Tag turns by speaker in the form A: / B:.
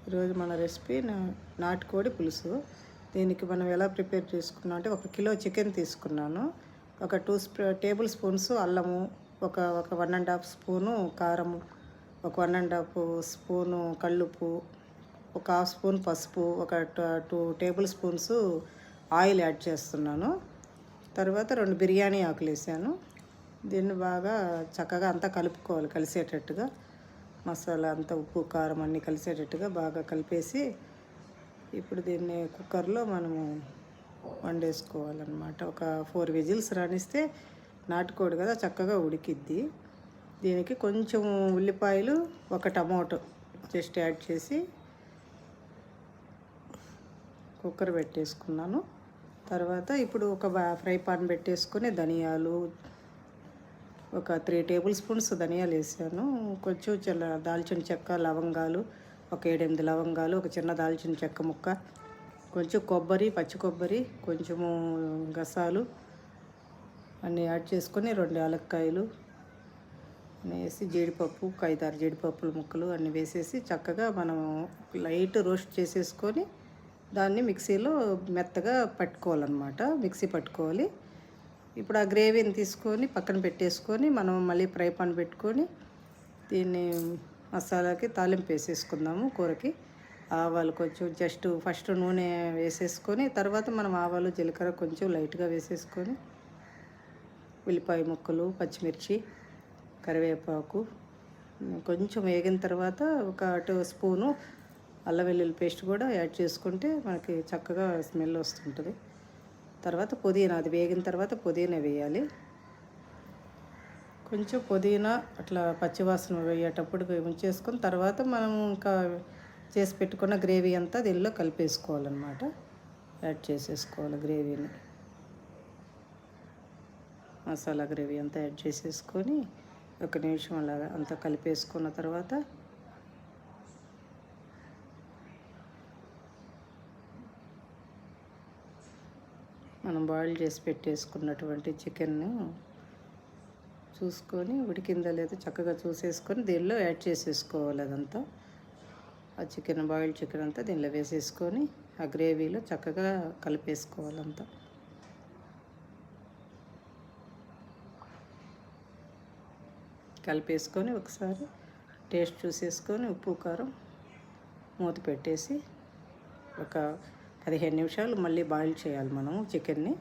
A: ఈరోజు మన రెసిపీ నాటుకోడి పులుసు. దీనికి మనం ఎలా ప్రిపేర్ చేసుకున్నాం అంటే, 1 కిలో చికెన్ తీసుకున్నాను. ఒక 2 టేబుల్ స్పూన్స్ అల్లము, ఒక ఒక 1½ స్పూను కారము, ఒక 1½ స్పూను కల్లుప్పు, ఒక హాఫ్ స్పూన్ పసుపు, ఒక 2 టేబుల్ స్పూన్స్ ఆయిల్ యాడ్ చేస్తున్నాను. తర్వాత 2 బిర్యానీ ఆకులు వేసాను. దీన్ని బాగా చక్కగా అంతా కలుపుకోవాలి, కలిసేటట్టుగా మసాలా అంతా, ఉప్పు కారం అన్నీ కలిసేటట్టుగా బాగా కలిపేసి, ఇప్పుడు దీన్ని కుక్కర్లో మనము వండేసుకోవాలన్నమాట. ఒక 4 విజిల్స్ రానిస్తే నాటుకోడి కదా, చక్కగా ఉడికిద్ది. దీనికి కొంచెం ఉల్లిపాయలు, ఒక టమాటో జస్ట్ యాడ్ చేసి కుక్కర్ పెట్టేసుకున్నాను. తర్వాత ఇప్పుడు ఒక ఫ్రై పాన్ పెట్టేసుకొని ధనియాలు, ఒక 3 టేబుల్ స్పూన్స్ ధనియాలు వేసాను. కొంచెం దాల్చిన చెక్క, లవంగాలు, ఒక 7-8 లవంగాలు, ఒక చిన్న దాల్చిన చెక్క ముక్క, కొంచెం కొబ్బరి, పచ్చి కొబ్బరి, కొంచెము గసాలు అన్నీ యాడ్ చేసుకొని 2 యాలక్కాయలు వేసి, జీడిపప్పు, 5-6 జీడిపప్పుల ముక్కలు అన్నీ వేసేసి చక్కగా మనం లైట్ రోస్ట్ చేసేసుకొని దాన్ని మిక్సీలో మెత్తగా పట్టుకోవాలన్నమాట. మిక్సీ పట్టుకోవాలి. ఇప్పుడు ఆ గ్రేవీని తీసుకొని పక్కన పెట్టేసుకొని, మనం మళ్ళీ ఫ్రై పాన్ పెట్టుకొని దీన్ని మసాలాకి తాలింపు వేసేసుకుందాము. కూరకి ఆవాలు కొంచెం జస్ట్ ఫస్ట్ నూనె వేసేసుకొని, తర్వాత మనం ఆవాలు, జీలకర్ర కొంచెం లైట్గా వేసేసుకొని, ఉల్లిపాయ ముక్కలు, పచ్చిమిర్చి, కరివేపాకు కొంచెం వేగిన తర్వాత ఒక 2 స్పూను అల్లం వెల్లుల్లి పేస్ట్ కూడా యాడ్ చేసుకుంటే మనకి చక్కగా స్మెల్ వస్తుంటుంది. తర్వాత పుదీనా, అది వేగిన తర్వాత పుదీనా వేయాలి. కొంచెం పుదీనా అట్లా పచ్చివాసన వేయేటప్పుడు ఉంచేసుకొని, తర్వాత మనం ఇంకా చేసి పెట్టుకున్న గ్రేవీ అంతా దీనిలో కలిపేసుకోవాలన్నమాట. యాడ్ చేసేసుకోవాలి గ్రేవీని, మసాలా గ్రేవీ అంతా యాడ్ చేసేసుకొని 1 నిమిషం అలాగా అంతా కలిపేసుకున్న తర్వాత మనం బాయిల్ చేసి పెట్టేసుకున్నటువంటి చికెన్ను చూసుకొని ఉడికిందా లేదో చక్కగా చూసేసుకొని దీనిలో యాడ్ చేసేసుకోవాలి. అదంతా ఆ చికెన్, బాయిల్డ్ చికెన్ అంతా దీనిలో వేసేసుకొని ఆ గ్రేవీలో చక్కగా కలిపేసుకోవాలంతా. కలిపేసుకొని ఒకసారి టేస్ట్ చూసేసుకొని ఉప్పు కారం మూత పెట్టేసి ఒక 15 నిమిషాలు మళ్ళీ బాయిల్ చేయాలి మనము చికెన్ని.